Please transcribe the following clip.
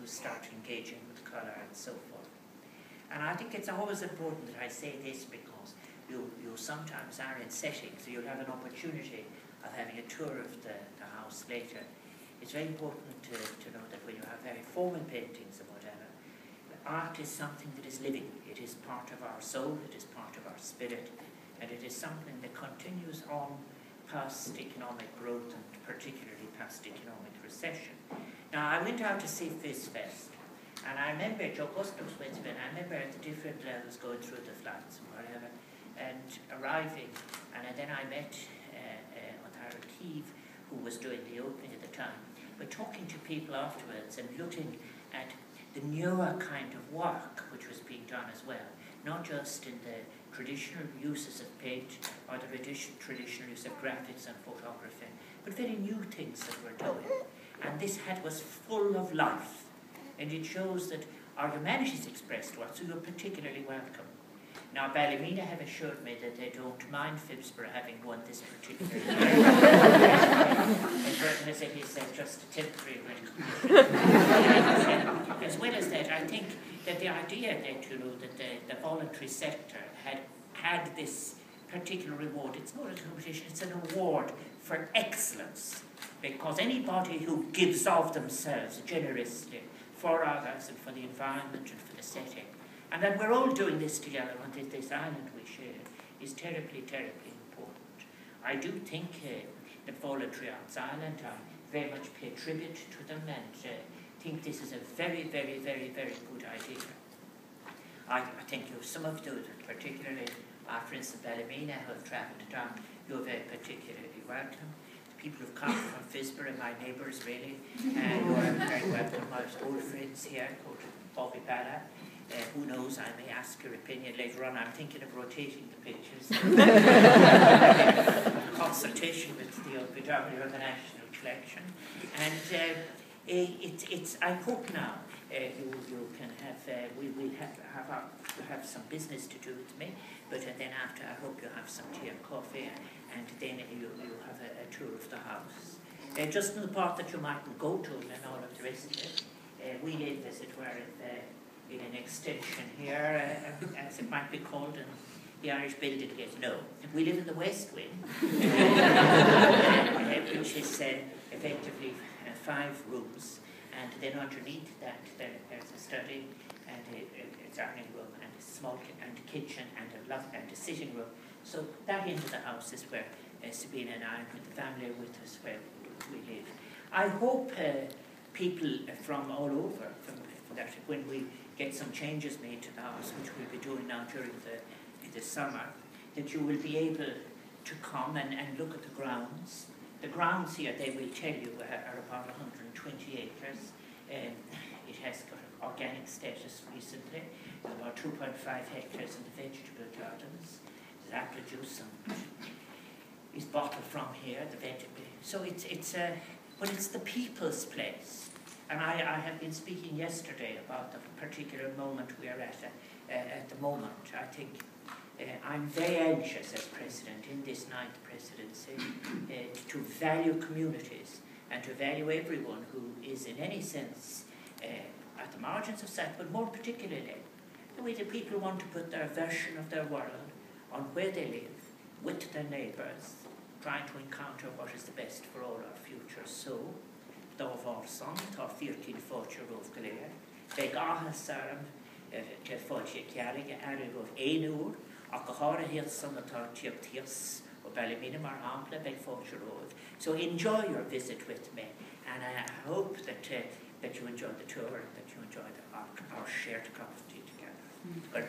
start engaging with colour and so forth. And I think it's always important that I say this, because you sometimes are in settings, so you'll have an opportunity of having a tour of the house later. It's very important to know that when you have very formal paintings or whatever, art is something that is living. It is part of our soul, it is part of our spirit, and it is something that continues on past economic growth and particularly past economic recession. Now, I went out to see Phizzfest, and I remember, Joe Gustav's went to it, I remember at the different levels going through the flats and whatever, and arriving, and then I met Uachtarain, who was doing the opening at the time, but talking to people afterwards and looking at the newer kind of work which was being done as well, not just in the traditional uses of paint or the traditional use of graphics and photography, but very new things that we're doing. And this was full of life, and it shows that our humanity is expressed to us, so you're particularly welcome. Now, Ballymena have assured me that they don't mind Phibbsborough having won this particular year. As it is just a temporary recognition. As well as that, I think that the idea that, that the voluntary sector had this particular reward, it's not a competition, it's an award for excellence, because anybody who gives of themselves generously for others and for the environment and for the setting, and that we're all doing this together on this island we share, is terribly, terribly important. I do think that Voluntary Arts Ireland, I very much pay tribute to them, and think this is a very, very, very, very good idea. I think some of you, particularly for instance Ballymena, who have travelled down, you're very particularly welcome. The people who've come from Phizzborough, my neighbours really, you're very welcome. My old friends here, called Bobby Balla. Who knows, I may ask your opinion later on. I'm thinking of rotating the pictures. Consultation with the OPW of the National Collection. And I hope now you can have, we will have some business to do with me, but then after I hope you have some tea and coffee, and then you'll have a tour of the house. Just in the part that you mightn't go to and all of the rest of it, we live, as it were, in an extension here, as it might be called, and the Irish building gate. No, we live in the West Wing, which is effectively 5 rooms, and then underneath that there's a study and a dining room and a small and a kitchen and a sitting room. So that end of the house is where Sabina and I, with the family, are with us, where we live. I hope people from all over, from that, when we get some changes made to the house, which we'll be doing now during the summer, that you will be able to come and look at the grounds. The grounds here, they will tell you, are about 120 acres. It has got an organic status recently. There's about 2.5 hectares in the vegetable gardens. There's apple juice is bottled from here, the vegetable. So but it's the people's place. And I have been speaking yesterday about the particular moment we are at the moment. I think I'm very anxious as President in this 9th presidency to value communities and to value everyone who is in any sense at the margins of society, but more particularly the way that people want to put their version of their world on where they live, with their neighbours, trying to encounter what is the best for all our future. So, dá bhharsan, tá 14 fáilte roh go léir, beidh átha saram te fáilte cearige roh 1 úr, ach go hára hiad san atá tíobh ó Ballymena mar ampla beidh fáilte roh. So enjoy your visit with me, and I hope that you enjoy the tour, and that you enjoy our shared cup of tea together. Good.